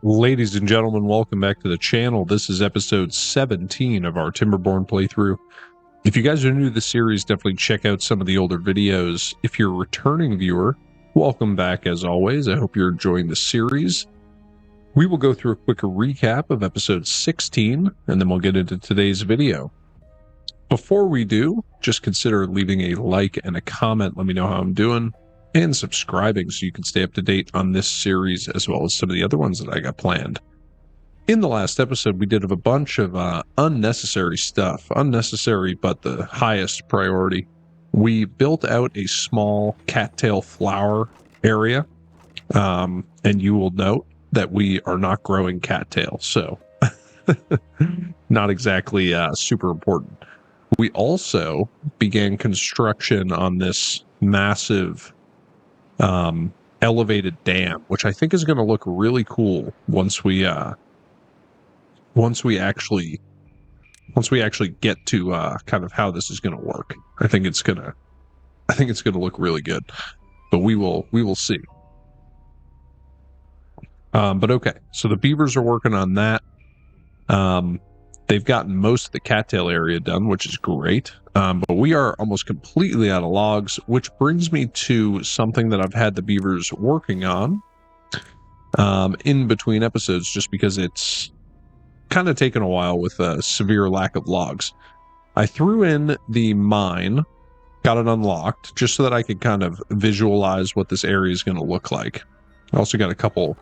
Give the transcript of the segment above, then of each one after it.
Ladies and gentlemen, welcome back to the channel. This is episode 17 of our Timberborn playthrough. If you guys are new to the series, definitely check out some of the older videos. If you're a returning viewer, welcome back as always. I hope you're enjoying the series. We will go through a quick recap of episode 16, and then we'll get into today's video. Before we do, just consider leaving a like and a comment. Let me know how I'm doing. And subscribing so you can stay up to date on this series as well as some of the other ones that I got planned. In the last episode, we did a bunch of unnecessary stuff. Unnecessary, but the highest priority. We built out a small cattail flower area, and you will note that we are not growing cattail, so not exactly super important. We also began construction on this massive elevated dam, which I think is going to look really cool once we actually get to kind of how this is going to work. I think it's going to look really good, but we will see. But okay, so the beavers are working on that. They've gotten most of the cattail area done, which is great. But we are almost completely out of logs, which brings me to something that I've had the beavers working on in between episodes, just because it's kind of taken a while with a severe lack of logs. I threw in the mine, got it unlocked, just so that I could kind of visualize what this area is going to look like. I also got a couple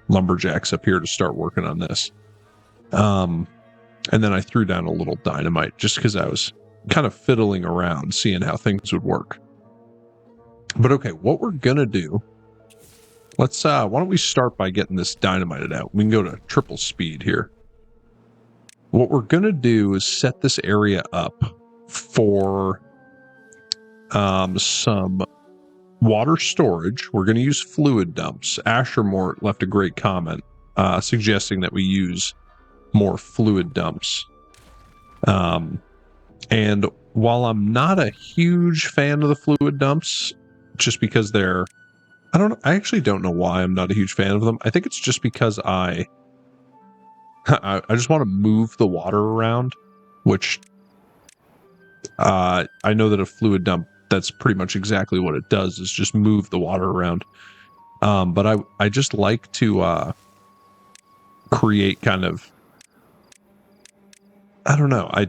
lumberjacks up here to start working on this. And then I threw down a little dynamite just because I was kind of fiddling around, seeing how things would work. But okay, what we're going to do, let's, why don't we start by getting this dynamited out? We can go to triple speed here. What we're going to do is set this area up for some water storage. We're going to use fluid dumps. Ashermort left a great comment suggesting that we use more fluid dumps. And while I'm not a huge fan of the fluid dumps, just because they're, I actually don't know why I'm not a huge fan of them. I think it's just because I just want to move the water around, which I know that a fluid dump, that's pretty much exactly what it does, is just move the water around. But I just like to create kind of, I don't know. I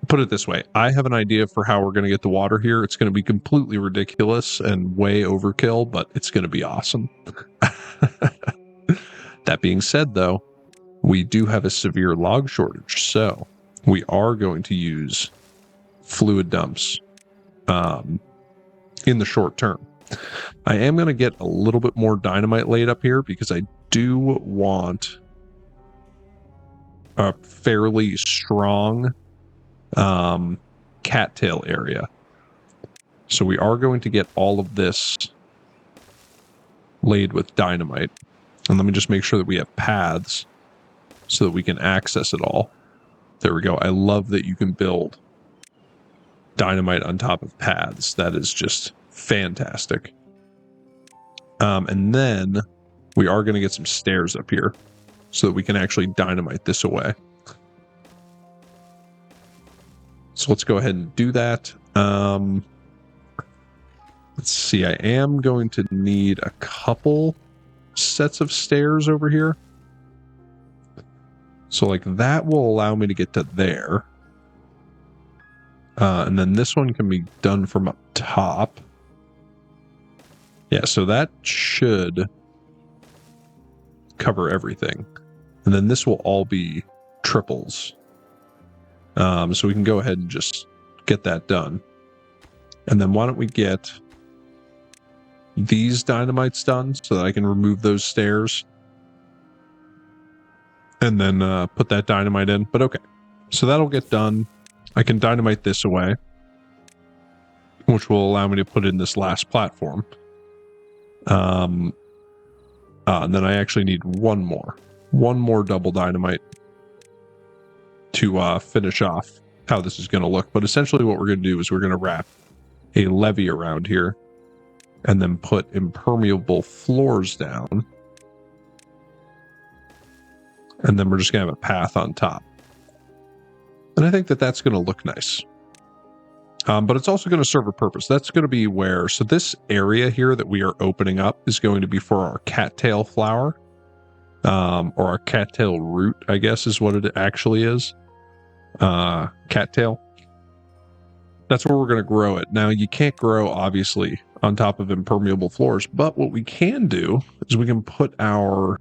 put it this way. I have an idea for how we're going to get the water here. It's going to be completely ridiculous and way overkill, but it's going to be awesome. That being said, though, we do have a severe log shortage, so we are going to use fluid dumps in the short term. I am going to get a little bit more dynamite laid up here because I do want a fairly strong cattail area. So we are going to get all of this laid with dynamite. And let me just make sure that we have paths so that we can access it all. There we go. I love that you can build dynamite on top of paths. That is just fantastic. And then we are going to get some stairs up here so that we can actually dynamite this away. So let's go ahead and do that. Let's see. I am going to need a couple sets of stairs over here. So like that will allow me to get to there. And then this one can be done from up top. Yeah, so that should cover everything. And then this will all be triples. So we can go ahead and just get that done. And then why don't we get these dynamites done so that I can remove those stairs. And then put that dynamite in. But okay, so that'll get done. I can dynamite this away, which will allow me to put in this last platform. And then I actually need one more double dynamite to finish off how this is going to look. But essentially what we're going to do is we're going to wrap a levee around here and then put impermeable floors down And then we're just going to have a path on top. And I think that that's going to look nice. But it's also going to serve a purpose. That's going to be where, so this area here that we are opening up is going to be for our cattail flower, or our cattail root, I guess is what it actually is. Cattail. That's where we're going to grow it. Now, you can't grow, obviously, on top of impermeable floors, but what we can do is we can put our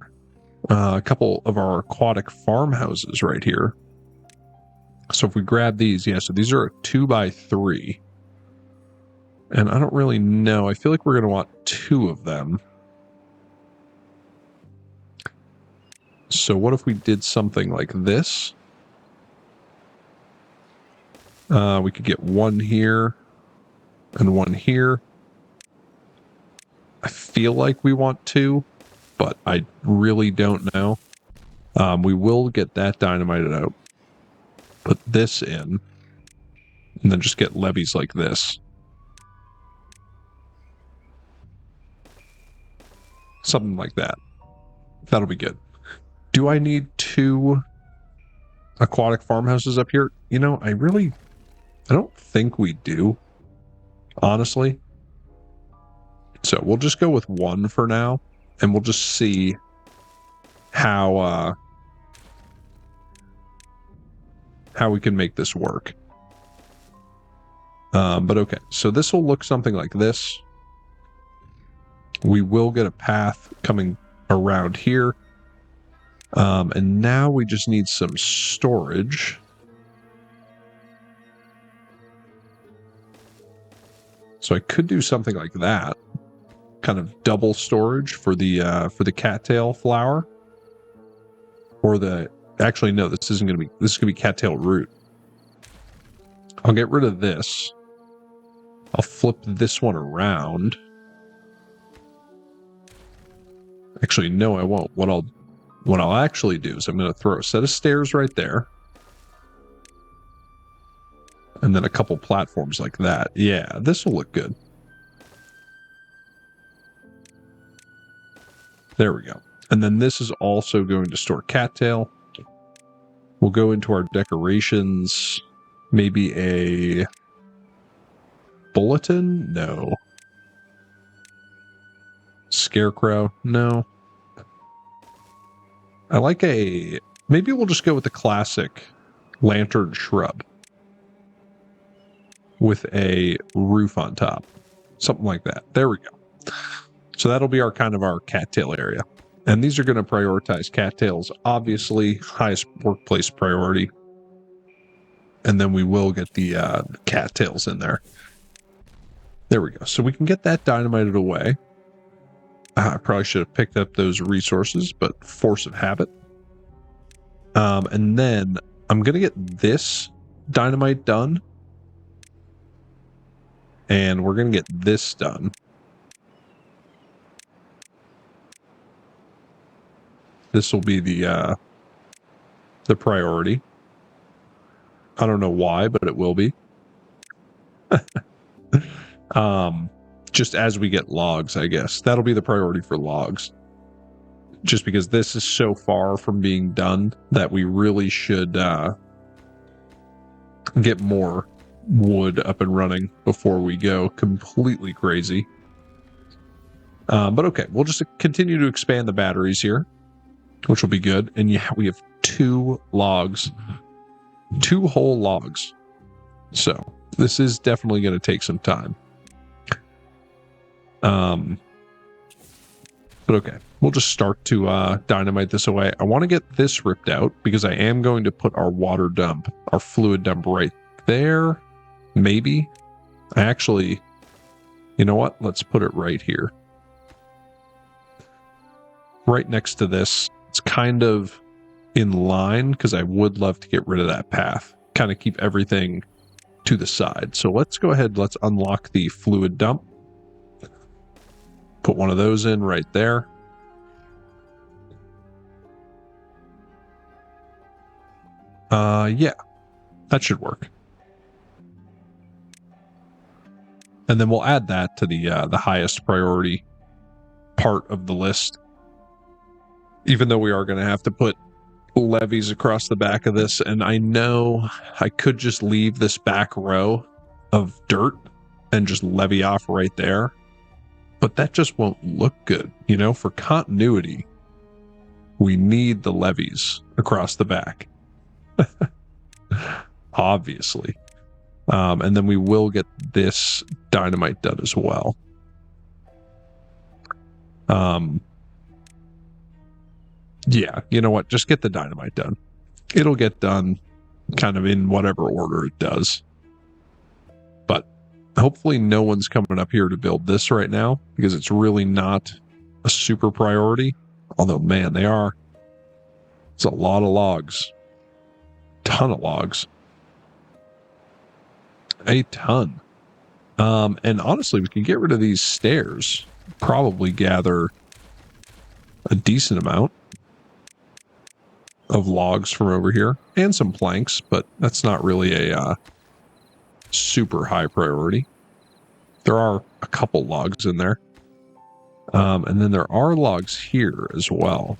couple of our aquatic farmhouses right here. So if we grab these, yeah, so these are a 2x3. And I don't really know. I feel like we're going to want 2 of them. So what if we did something like this? We could get 1 here and 1 here. I feel like we want 2, but I really don't know. We will get that dynamited out. Put this in, and then just get levees like this. Something like that. That'll be good. Do I need 2 aquatic farmhouses up here? You know, I don't think we do, honestly. So we'll just go with 1 for now, and we'll just see how we can make this work. But okay, so this will look something like this. We will get a path coming around here. And now we just need some storage. So I could do something like that. Kind of double storage for the cattail flower. Or actually, no, this isn't going to be, this is going to be cattail root. I'll get rid of this. I'll flip this one around. Actually, no, I won't. What I'll actually do is I'm going to throw a set of stairs right there. And then a couple platforms like that. Yeah, this will look good. There we go. And then this is also going to store cattail. We'll go into our decorations. Maybe a bulletin? No. Scarecrow? No. I like maybe we'll just go with the classic lantern shrub with a roof on top. Something like that. There we go. So that'll be our kind of our cattail area. And these are going to prioritize cattails, obviously, highest workplace priority. And then we will get the cattails in there. There we go. So we can get that dynamited away. I probably should have picked up those resources, but force of habit. And then I'm going to get this dynamite done. And we're going to get this done. This will be the priority. I don't know why, but it will be. Just as we get logs, I guess. That'll be the priority for logs. Just because this is so far from being done that we really should get more wood up and running before we go completely crazy. But okay, we'll just continue to expand the batteries here, which will be good. And yeah, we have 2 logs. 2 whole logs. So this is definitely going to take some time. But okay, we'll just start to dynamite this away. I want to get this ripped out because I am going to put our water dump, our fluid dump right there. Maybe. You know what? Let's put it right here. Right next to this. It's kind of in line because I would love to get rid of that path. Kind of keep everything to the side. So let's go ahead. Let's unlock the fluid dump. Put one of those in right there. Yeah, that should work. And then we'll add that to the highest priority part of the list. Even though we are going to have to put levees across the back of this, and I know I could just leave this back row of dirt and just levee off right there, but that just won't look good. You know, for continuity, we need the levees across the back. Obviously. And then we will get this dynamite done as well. Yeah, you know what? Just get the dynamite done. It'll get done kind of in whatever order it does. But hopefully no one's coming up here to build this right now, because it's really not a super priority. Although, man, they are. It's a lot of logs. Ton of logs. A ton. And honestly, we can get rid of these stairs. Probably gather a decent amount of logs from over here. And some planks, but that's not really a super high priority. There are a couple logs in there. And then there are logs here as well.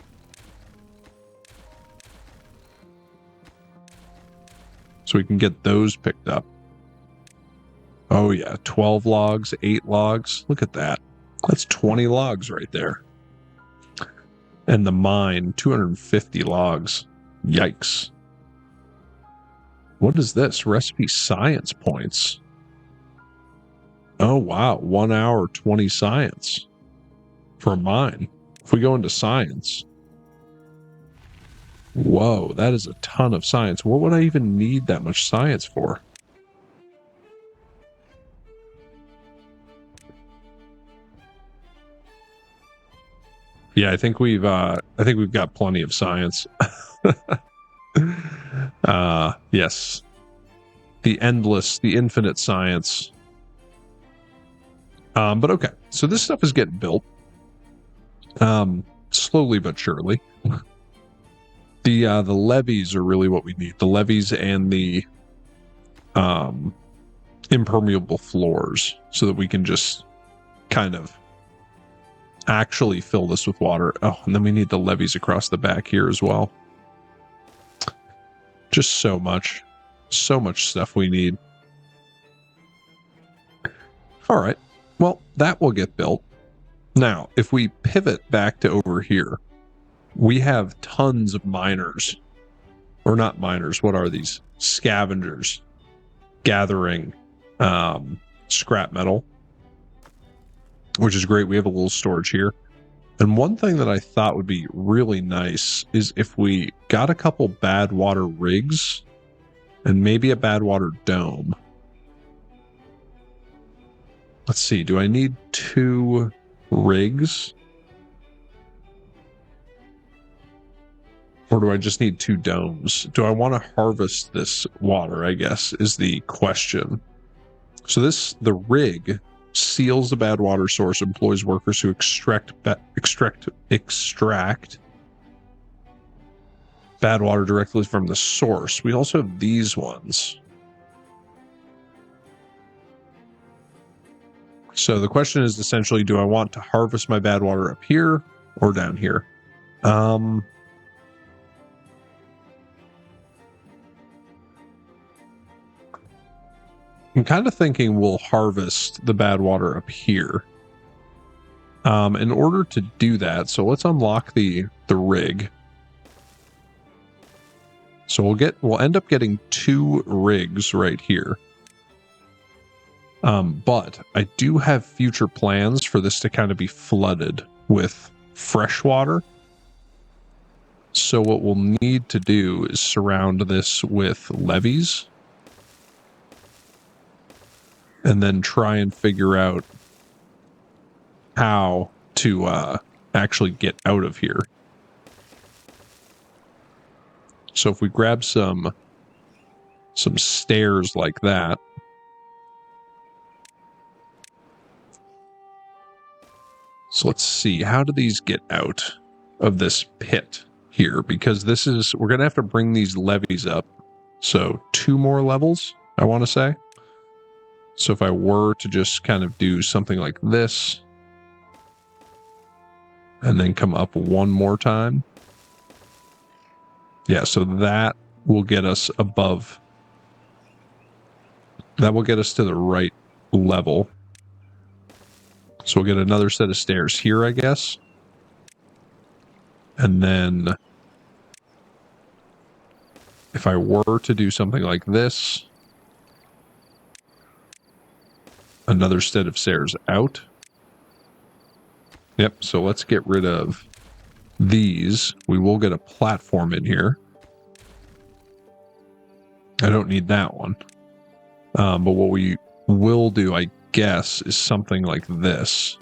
So we can get those picked up. Oh yeah, 12 logs, 8 logs. Look at that. That's 20 logs right there. And the mine, 250 logs. Yikes. What is this? Recipe science points. Oh wow, 1 hour, 20 science for a mine. If we go into science. Whoa, that is a ton of science. What would I even need that much science for? Yeah, I think we've got plenty of science. Yes. The infinite science. But okay. So this stuff is getting built. Slowly but surely. The levees are really what we need. The levees and the impermeable floors, so that we can just kind of actually fill this with water. Oh, and then we need the levees across the back here as well. Just so much stuff we need. All right. Well, that will get built. Now, if we pivot back to over here, we have tons of miners. Or not miners, what are these? Scavengers gathering scrap metal, which is great. We have a little storage here. And one thing that I thought would be really nice is if we got a couple Badwater rigs and maybe a Badwater dome. Let's see, do I need 2 rigs? Or do I just need 2 domes? Do I want to harvest this water, I guess, is the question. So the rig seals the Badwater source, employs workers who extract Badwater directly from the source. We also have these ones. So the question is essentially, do I want to harvest my Badwater up here or down here? I'm kind of thinking we'll harvest the Badwater up here. In order to do that, so let's unlock the rig. So we'll end up getting 2 rigs right here. But I do have future plans for this to kind of be flooded with fresh water. So what we'll need to do is surround this with levees. And then try and figure out how to actually get out of here. So if we grab some stairs like that. So let's see, how do these get out of this pit here? Because we're going to have to bring these levees up. So 2 more levels, I want to say. So if I were to just kind of do something like this, and then come up 1 more time. Yeah, so that will get us above. That will get us to the right level. So we'll get another set of stairs here, I guess. And then if I were to do something like this, another set of stairs out. Yep, so let's get rid of these. We will get a platform in here. I don't need that one. But what we will do, I guess, is something like this.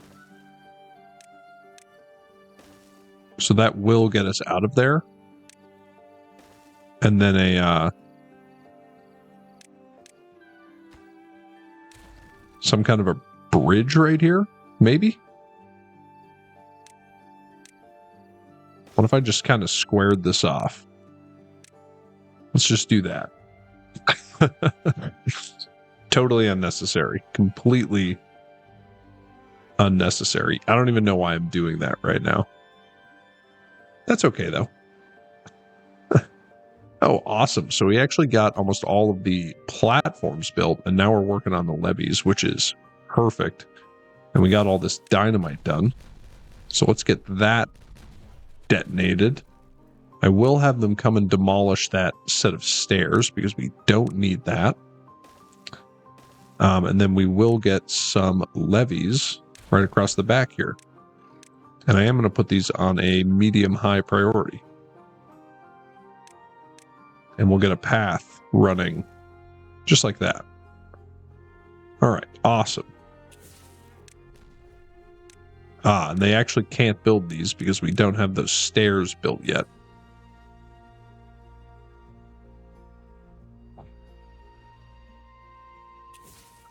So that will get us out of there. And then a some kind of a bridge right here, maybe? What if I just kind of squared this off? Let's just do that. Totally unnecessary. Completely unnecessary. I don't even know why I'm doing that right now. That's okay, though. Oh, awesome. So we actually got almost all of the platforms built, and now we're working on the levees, which is perfect. And we got all this dynamite done. So let's get that detonated. I will have them come and demolish that set of stairs because we don't need that. And then we will get some levees right across the back here. And I am going to put these on a medium-high priority. And we'll get a path running just like that. All right, awesome. And they actually can't build these because we don't have those stairs built yet.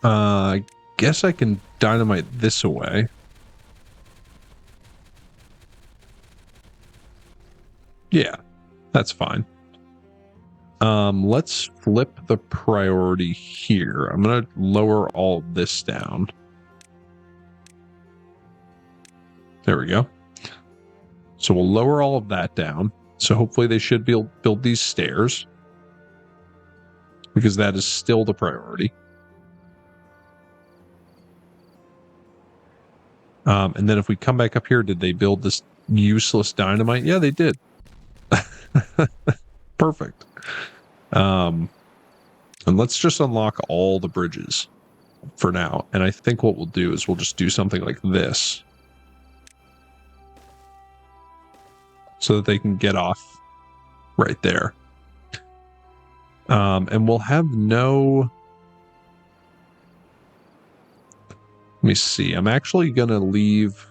I guess I can dynamite this away. Yeah, that's fine. Let's flip the priority here. I'm going to lower all this down. There we go. So we'll lower all of that down. So hopefully they should build these stairs, because that is still the priority. And then if we come back up here, did they build this useless dynamite? Yeah, they did. Perfect. And let's just unlock all the bridges for now. And I think what we'll do is we'll just do something like this, so that they can get off right there. And we'll have no... Let me see. I'm actually going to leave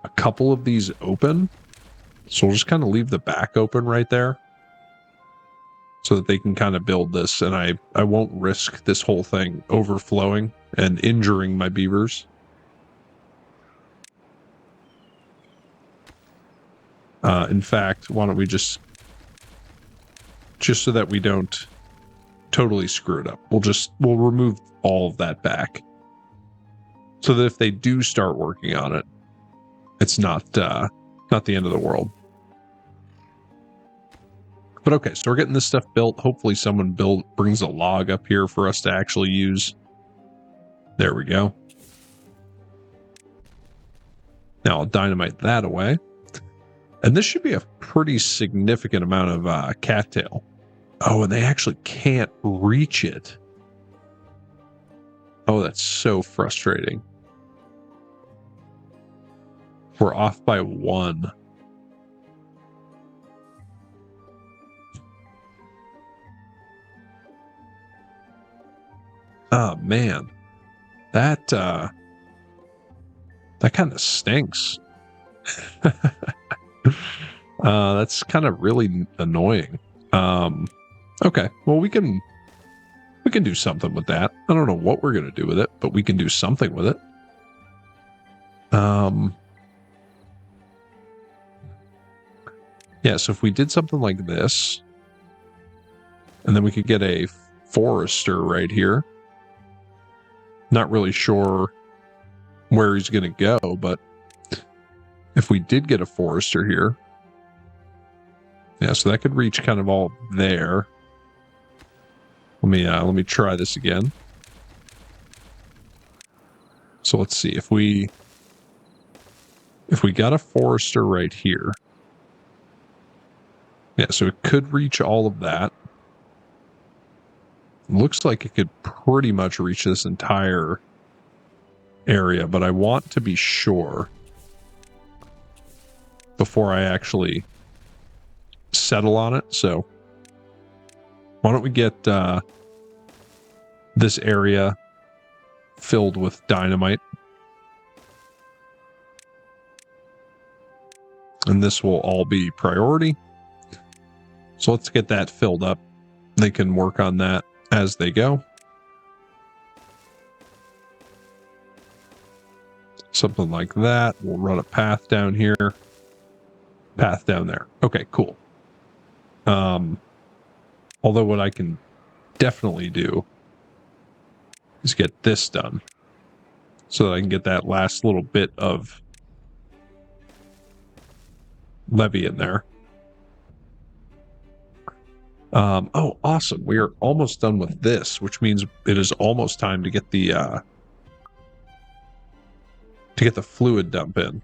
a couple of these open. So we'll just kind of leave the back open right there, so that they can kind of build this. And I won't risk this whole thing overflowing and injuring my beavers. In fact, why don't we just so that we don't totally screw it up, we'll remove all of that back, so that if they do start working on it, it's not the end of the world. But okay, so we're getting this stuff built. Hopefully someone brings a log up here for us to actually use. There we go. Now I'll dynamite that away. And this should be a pretty significant amount of cattail. Oh, and they actually can't reach it. Oh, that's so frustrating. We're off by 1. Oh, man. That kind of stinks. That's kind of really annoying. Okay, well, we can do something with that. I don't know what we're going to do with it, but we can do something with it. Yeah, so if we did something like this, and then we could get a forester right here. Not really sure where he's going to go, but if we did get a forester here, Yeah, so that could reach kind of all there. Let me try this again. So let's see if we got a forester right here. Yeah, so it could reach all of that. Looks like it could pretty much reach this entire area, but I want to be sure before I actually settle on it. So why don't we get this area filled with dynamite, and this will all be priority. So let's get that filled up. They can work on that as they go. Something like that. We'll run a path down here, path down there. Okay, cool. Although what I can definitely do is get this done so that I can get that last little bit of levee in there. Oh, awesome. We are almost done with this, which means it is almost time to get the fluid dump in,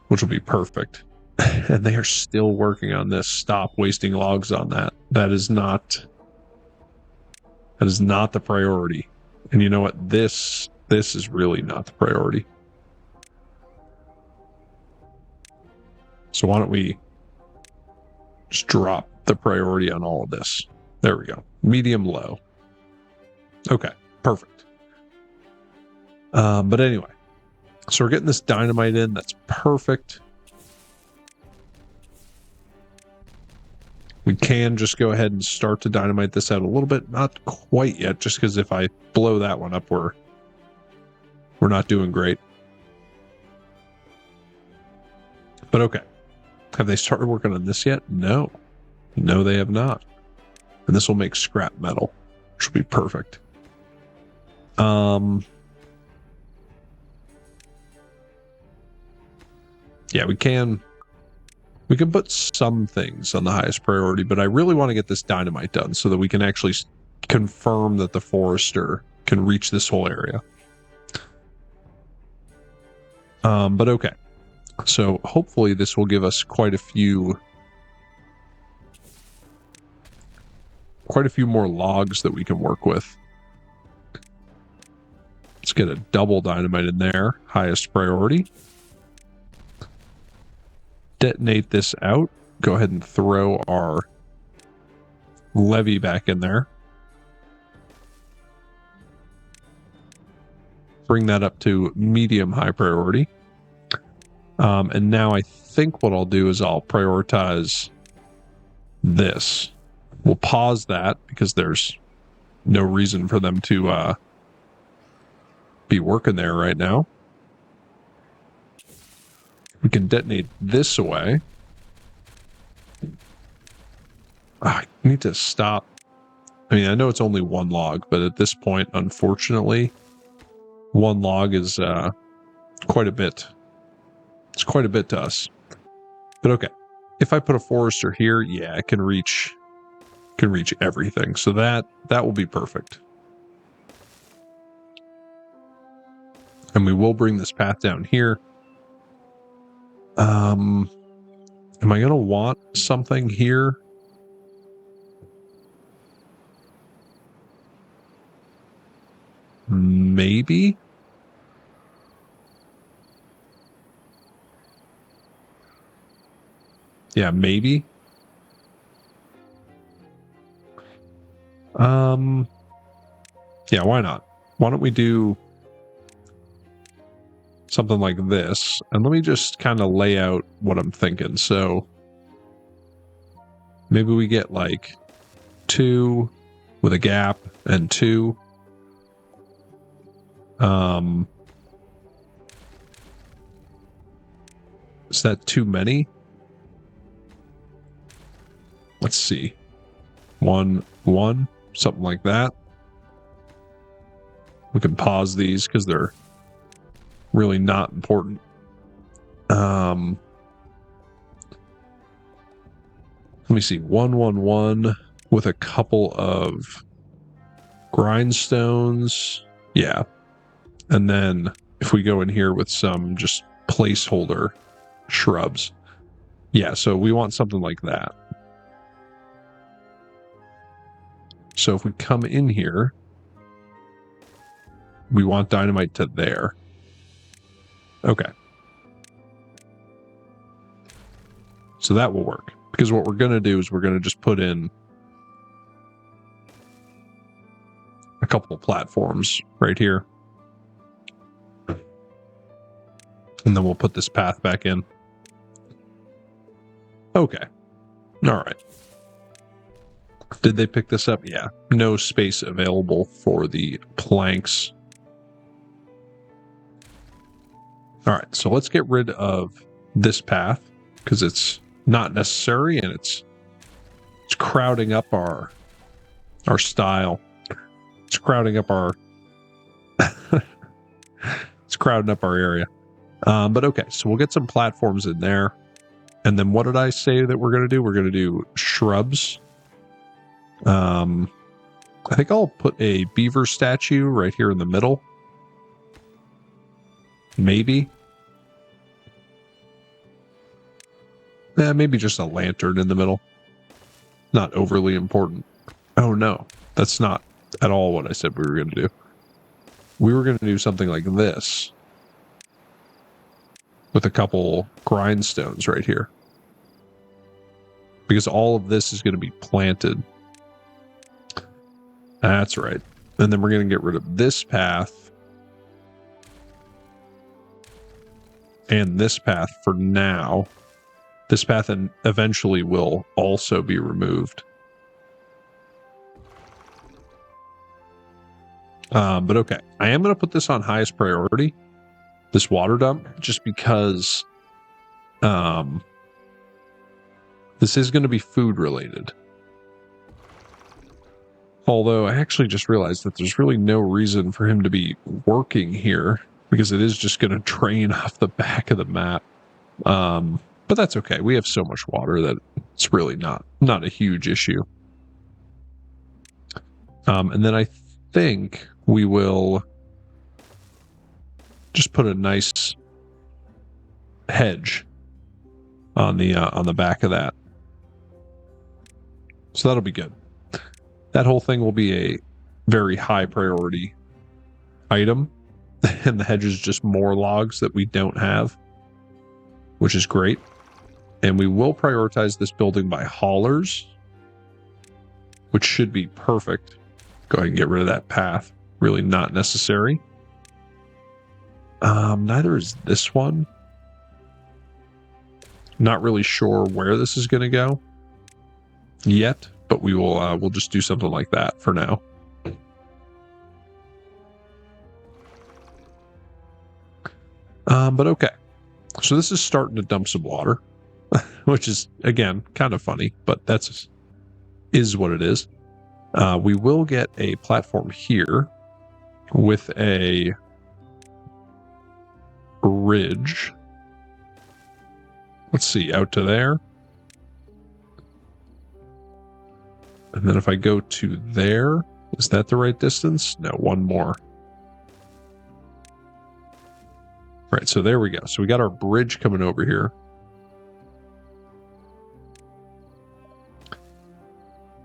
which will be perfect. And they are still working on this. Stop wasting logs on that. That is not the priority. And you know what? This is really not the priority. So why don't we just drop the priority on all of this? There we go. Medium, low. Okay, perfect. But anyway, so we're getting this dynamite in. That's perfect. We can just go ahead and start to dynamite this out a little bit. Not quite yet, just because if I blow that one up, we're not doing great. But okay. Have they started working on this yet? No. No, they have not. And this will make scrap metal, which will be perfect. Yeah, we can put some things on the highest priority, but I really want to get this dynamite done so that we can actually confirm that the forester can reach this whole area. But okay. So hopefully this will give us quite a few more logs that we can work with. Let's get a double dynamite in there, highest priority. Detonate this out. Go ahead and throw our levee back in there. Bring that up to medium high priority. And now I think what I'll do is I'll prioritize this. We'll pause that because there's no reason for them to be working there right now. We can detonate this away. I need to stop. I mean, I know it's only one log, but at this point, unfortunately, one log is quite a bit. It's quite a bit to us. But okay. If I put a forester here, yeah, it can reach everything. So that will be perfect. And we will bring this path down here. Am I going to want something here? Maybe. Yeah, maybe. Yeah, why not? Why don't we do something like this? And let me just kind of lay out what I'm thinking. So maybe we get like 2 with a gap and 2. Is that too many? Let's see. 1, 1, something like that. We can pause these because they're really not important. Let me see, 111 with a couple of grindstones. Yeah. And then if we go in here with some just placeholder shrubs. Yeah, so we want something like that. So if we come in here, we want dynamite to there. Okay. So that will work. Because what we're going to do is we're going to just put in a couple of platforms right here. And then we'll put this path back in. Okay. All right. Did they pick this up? Yeah. No space available for the planks. All right. So let's get rid of this path because it's not necessary and it's crowding up our style. It's crowding up our it's crowding up our area. But okay, so we'll get some platforms in there. And then what did I say that we're going to do? We're going to do shrubs. I think I'll put a beaver statue right here in the middle. Maybe. Maybe just a lantern in the middle. Not overly important. Oh no, that's not at all what I said we were going to do. We were going to do something like this. With a couple grindstones right here. Because all of this is going to be planted. That's right. And then we're going to get rid of this path. And this path for now. This path eventually will also be removed. But okay. I am going to put this on highest priority. This water dump. Just because this is going to be food related. Although I actually just realized that there's really no reason for him to be working here because it is just going to drain off the back of the map. But that's okay. We have so much water that it's really not a huge issue. And then I think we will just put a nice hedge on the back of that. So that'll be good. That whole thing will be a very high priority item. And the hedge is just more logs that we don't have, which is great. And we will prioritize this building by haulers, which should be perfect. Go ahead and get rid of that path. Really not necessary. Neither is this one. Not really sure where this is going to go yet, but we will we'll just do something like that for now. But okay. So this is starting to dump some water, which is, again, kind of funny, but is what it is. We will get a platform here with a bridge. Let's see, out to there. And then if I go to there, is that the right distance? No, one more. Right, so there we go. So we got our bridge coming over here.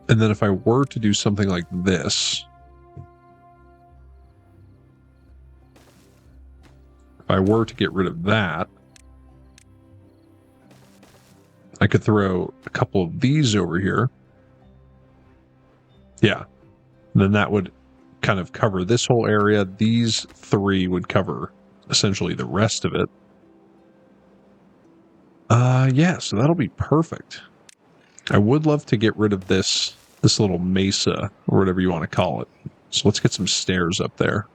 And then if I were to do something like this, if I were to get rid of that, I could throw a couple of these over here. Yeah. Then that would kind of cover this whole area. These three would cover essentially the rest of it. Yeah, so that'll be perfect. I would love to get rid of this little mesa, or whatever you want to call it. So let's get some stairs up there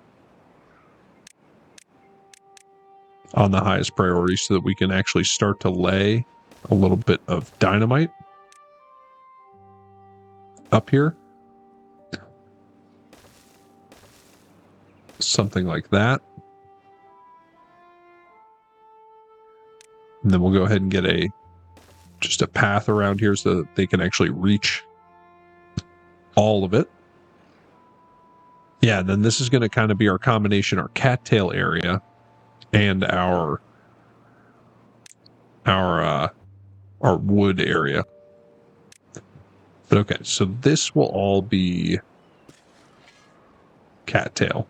on the highest priority so that we can actually start to lay a little bit of dynamite up here. Something like that. And then we'll go ahead and get a just a path around here so that they can actually reach all of it. Yeah, and then this is going to kind of be our combination, our cattail area and our wood area. But okay, so this will all be cattail.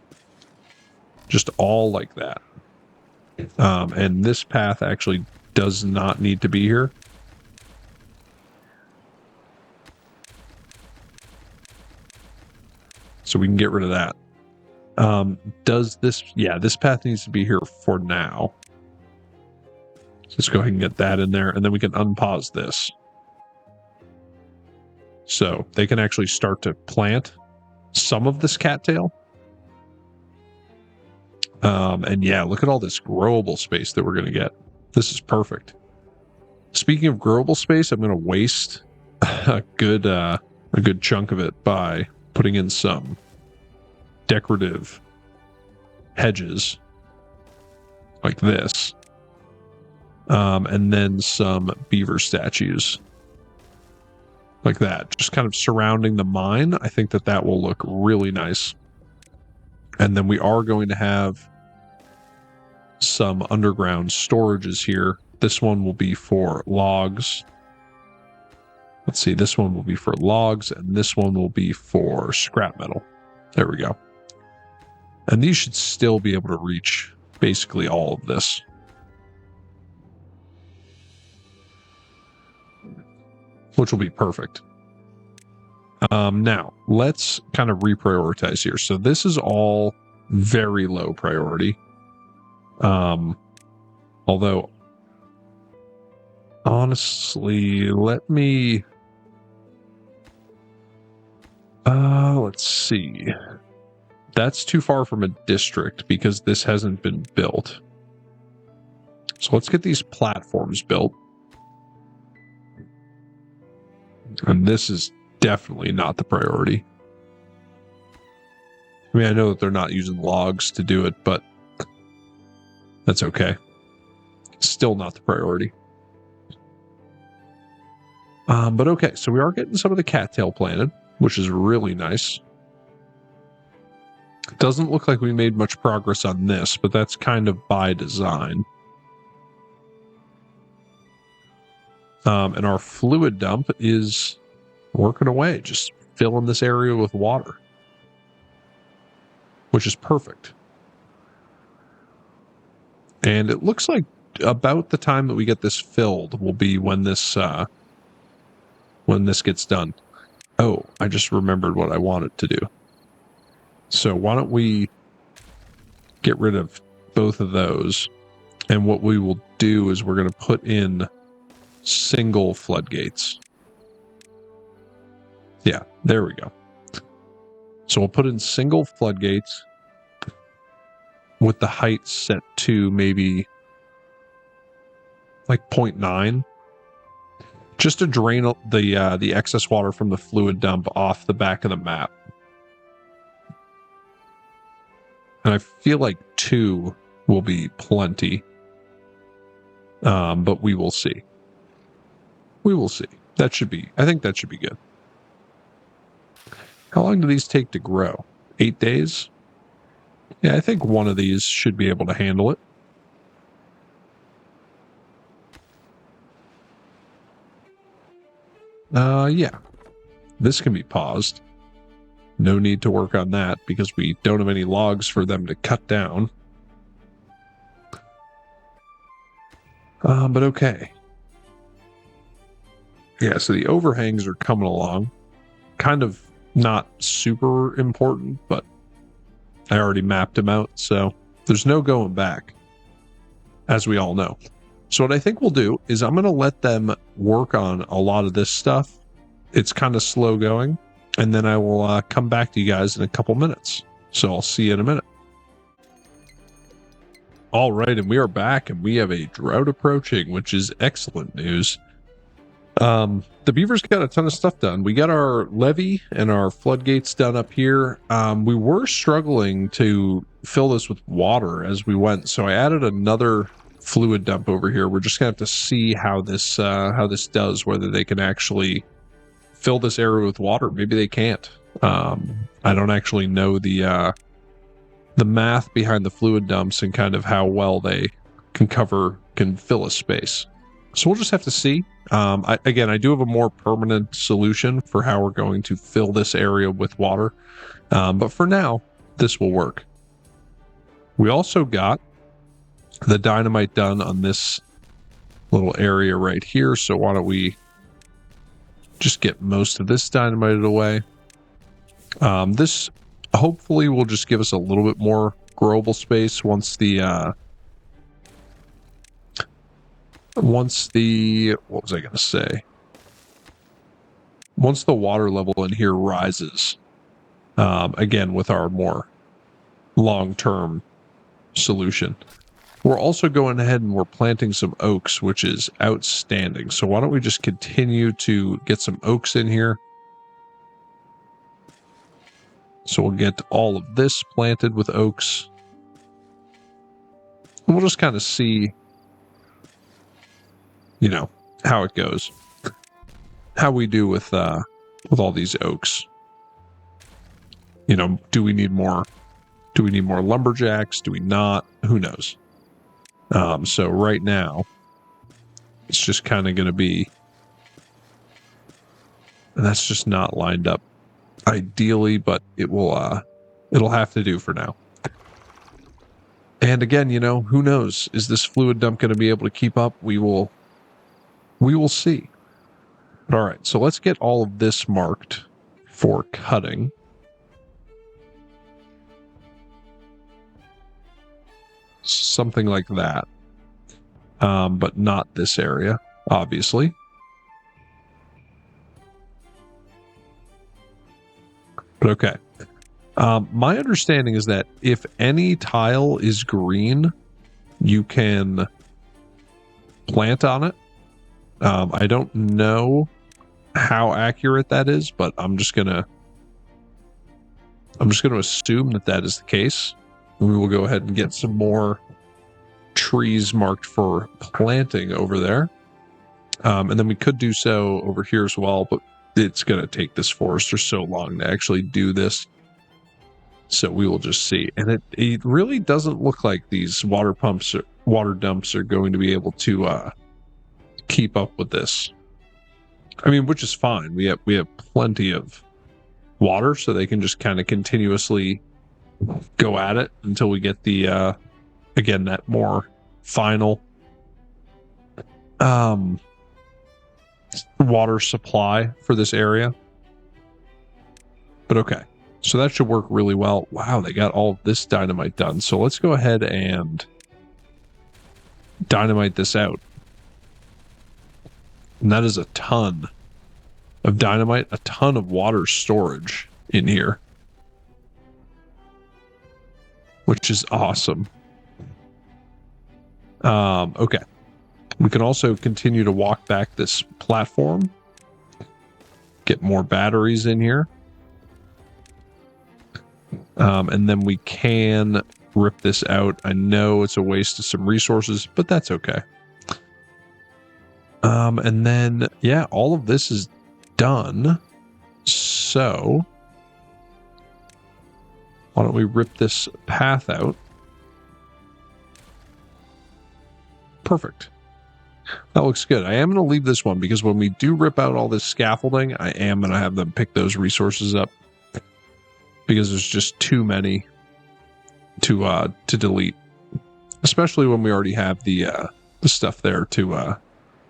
Just all like that. And this path actually does not need to be here. So we can get rid of that. Does this... Yeah, this path needs to be here for now. Let's go ahead and get that in there, and then we can unpause this. So they can actually start to plant some of this cattail. And yeah, look at all this growable space that we're going to get. This is perfect. Speaking of growable space, I'm going to waste a good chunk of it by putting in some decorative hedges like this. And then some beaver statues like that, just kind of surrounding the mine. I think that that will look really nice. And then we are going to have some underground storages here. This one will be for logs. Let's see, this one will be for logs, and this one will be for scrap metal. There we go. And these should still be able to reach basically all of this. Which will be perfect. Now, let's kind of reprioritize here. So this is all very low priority. Although, honestly, let me... let's see. That's too far from a district because this hasn't been built. So let's get these platforms built. And this is definitely not the priority. I mean, I know that they're not using logs to do it, but that's okay. Still not the priority. But okay, so we are getting some of the cattail planted, which is really nice. It doesn't look like we made much progress on this, but that's kind of by design. And our fluid dump is working away, just filling this area with water, which is perfect. And it looks like about the time that we get this filled will be when this gets done. Oh, I just remembered what I wanted to do. So why don't we get rid of both of those? And what we will do is we're going to put in single floodgates. Yeah, there we go. So we'll put in single floodgates with the height set to maybe like 0.9, just to drain the excess water from the fluid dump off the back of the map. And I feel like 2 will be plenty, but we will see. We will see. That should be, I think that should be good. How long do these take to grow? 8 days? Yeah, I think one of these should be able to handle it. Yeah. This can be paused. No need to work on that because we don't have any logs for them to cut down. But okay. Yeah, so the overhangs are coming along. Kind of not super important, but I already mapped them out, so there's no going back, as we all know. So what I think we'll do is I'm going to let them work on a lot of this stuff. It's kind of slow going, and then I will come back to you guys in a couple minutes. So I'll see you in a minute. All right, and we are back, and we have a drought approaching, which is excellent news. The beavers got a ton of stuff done. We got our levee and our floodgates done up here. We were struggling to fill this with water as we went, so I added another fluid dump over here. We're just gonna have to see how this does, whether they can actually fill this area with water. Maybe they can't. I don't actually know the math behind the fluid dumps and kind of how well they can fill a space. So we'll just have to see. I do have a more permanent solution for how we're going to fill this area with water. But for now, this will work. We also got the dynamite done on this little area right here. So why don't we just get most of this dynamited away. This hopefully will just give us a little bit more growable space once the what was I going to say? Once the water level in here rises, again, with our more long-term solution. We're also going ahead and we're planting some oaks, which is outstanding. So why don't we just continue to get some oaks in here? So we'll get all of this planted with oaks. And we'll just kind of see, you know, how it goes. How we do with all these oaks. You know, do we need more lumberjacks? Do we not? Who knows? So right now, it's just kind of going to be, and that's just not lined up ideally, but it will, it'll have to do for now. And again, you know, who knows? Is this fluid dump going to be able to keep up? We will see. But all right, so let's get all of this marked for cutting. Something like that. But not this area, obviously. But okay. My understanding is that if any tile is green, you can plant on it. I don't know how accurate that is, but I'm just gonna assume that that is the case. We will go ahead and get some more trees marked for planting over there. And then we could do so over here as well, but it's going to take this forester so long to actually do this. So we will just see. And it really doesn't look like these water dumps are going to be able to keep up with this. I mean, which is fine. We have plenty of water, so they can just kind of continuously go at it until we get the again, that more final water supply for this area. But okay, so that should work really well. Wow, they got all of this dynamite done. So let's go ahead and dynamite this out. And that is a ton of dynamite, a ton of water storage in here, which is awesome. Okay. We can also continue to walk back this platform, get more batteries in here. And then we can rip this out. I know it's a waste of some resources, but that's okay. And then, yeah, all of this is done. So why don't we rip this path out? Perfect. That looks good. I am going to leave this one because when we do rip out all this scaffolding, I am going to have them pick those resources up because there's just too many to delete, especially when we already have the stuff there to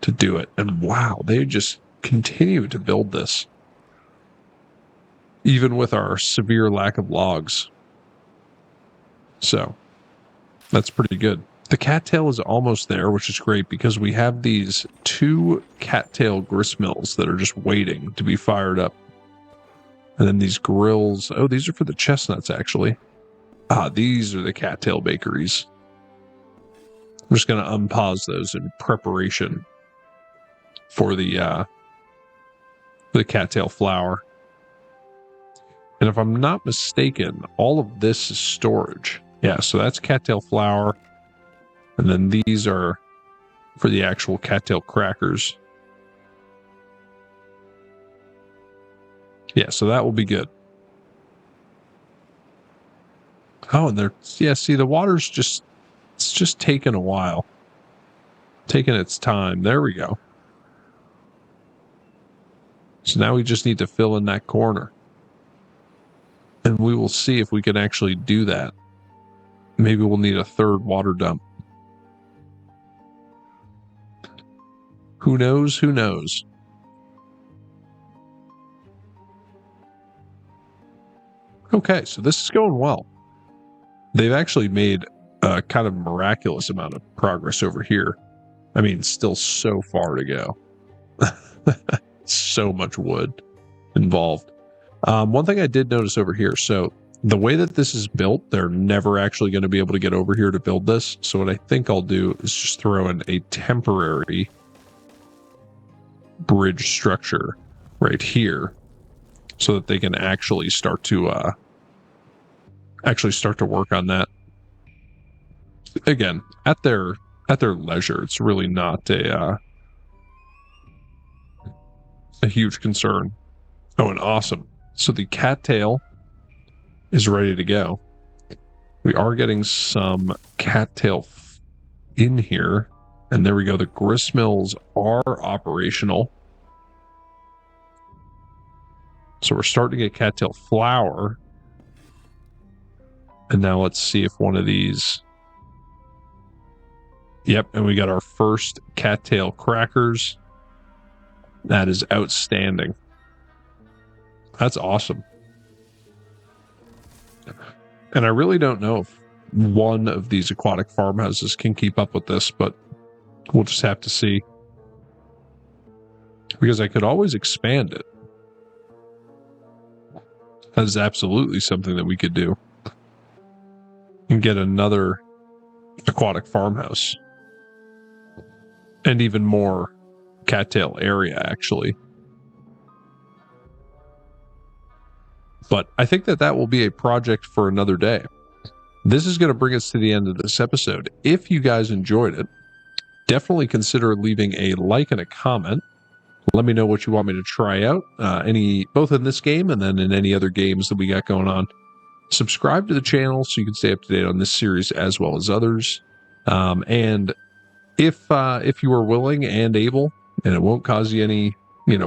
do it. And wow, they just continue to build this even with our severe lack of logs. So that's pretty good. The cattail is almost there, which is great because we have these 2 cattail grist mills that are just waiting to be fired up. And then these grills. Oh, these are for the chestnuts, actually. These are the cattail bakeries. I'm just going to unpause those in preparation for the cattail flour. And if I'm not mistaken, all of this is storage. Yeah, so that's cattail flour. And then these are for the actual cattail crackers. Yeah, so that will be good. Oh, and see, the water's it's just taking a while. Taking its time. There we go. So now we just need to fill in that corner. And we will see if we can actually do that. Maybe we'll need a third water dump. Who knows? Who knows? Okay, so this is going well. They've actually made a kind of miraculous amount of progress over here. I mean, still so far to go. So much wood involved. One thing I did notice over here, so the way that this is built, they're never actually going to be able to get over here to build this. So what I think I'll do is just throw in a temporary bridge structure right here so that they can actually start to work on that. Again, at their leisure. It's really not a huge concern. Oh, and awesome. So the cattail is ready to go. We are getting some cattail in here. And there we go. The grist mills are operational. So we're starting to get cattail flour. And now let's see if one of these... Yep, and we got our first cattail crackers. That is outstanding. That's awesome. And I really don't know if one of these aquatic farmhouses can keep up with this, but we'll just have to see. Because I could always expand it. That is absolutely something that we could do. And get another aquatic farmhouse. And even more cattail area, actually. But I think that will be a project for another day. This is going to bring us to the end of this episode. If you guys enjoyed it, definitely consider leaving a like and a comment. Let me know what you want me to try out, both in this game and then in any other games that we got going on. Subscribe to the channel so you can stay up to date on this series as well as others. And if you are willing and able, and it won't cause you any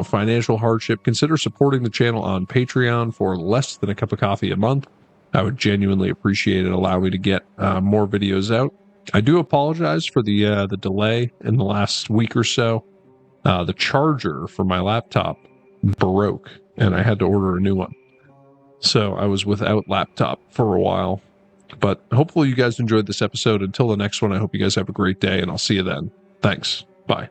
financial hardship, consider supporting the channel on Patreon for less than a cup of coffee a month. I would genuinely appreciate it. Allow me to get more videos out. I do apologize for the delay in the last week or so. The charger for my laptop broke, and I had to order a new one. So I was without laptop for a while. But hopefully you guys enjoyed this episode. Until the next one, I hope you guys have a great day, and I'll see you then. Thanks. Bye.